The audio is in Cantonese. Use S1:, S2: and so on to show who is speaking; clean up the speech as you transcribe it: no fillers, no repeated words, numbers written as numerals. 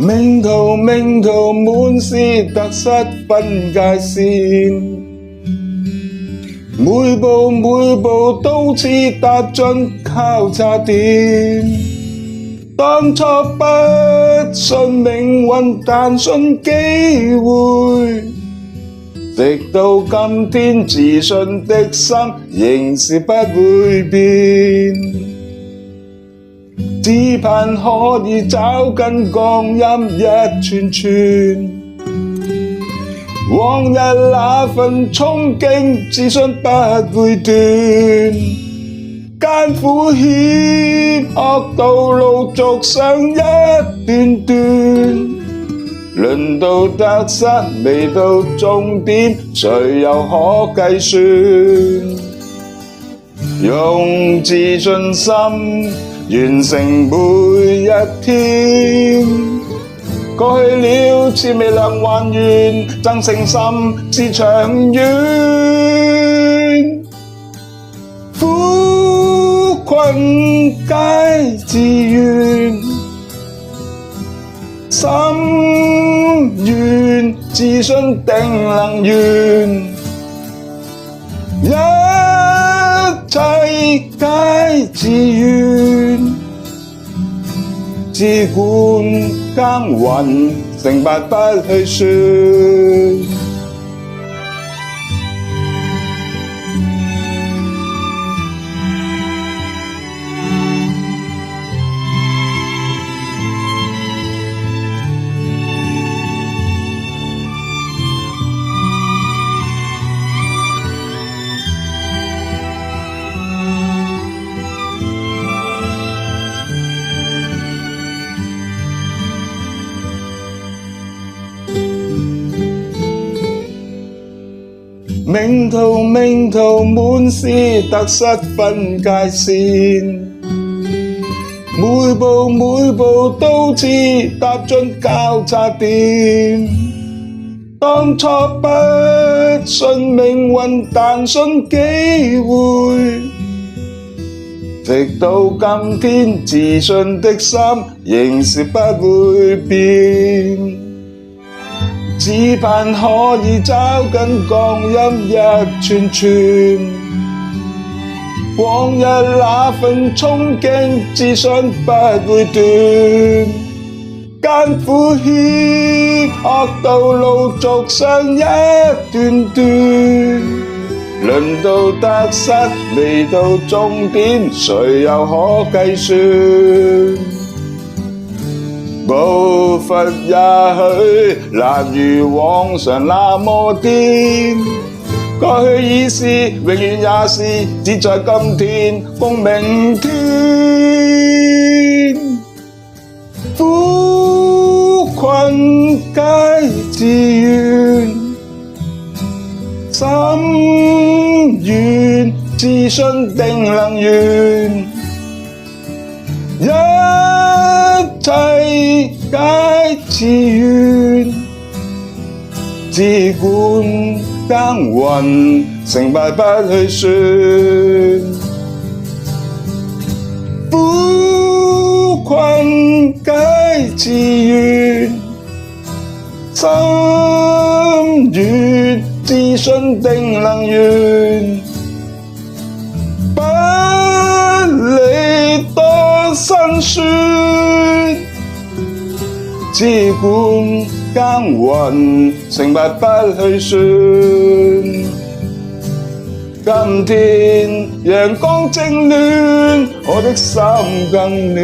S1: 命途滿是得失分界線，每步都似踏進交叉點。當初不信命運，但信機會，直到今天自信的心仍是不會變。只盼可以找緊光陰一串串，往日那份憧憬自信不會斷。艱苦險惡道路續上一段段，論到得失未到終點，誰又可計算？用自信心完成每一天，過去了似未能還原，真誠心是長遠。苦困皆自願，心願自信定能圓。一切皆自願，只管耕耘，成敗不去算。命途滿是得失分界線，每步都似踏進交叉點。當初不信命運，但信機會，直到今天自信的心仍是不會變。只盼可以找緊光陰一串串，往日那份憧憬自信不會斷。艱苦險惡道路續上一段段，論到得失未到終點，誰又可計算？步伐也許難如往常那麼顛，過去已是，永遠也是，只在今天共明天。苦困皆自願，心願自信定能圓。一切皆自願，只管耕耘，成敗不去算。苦困皆自願，心願自信定能圓。不理多辛酸，只管耕耘，成敗不去算。今天陽光正暖，我的心更暖。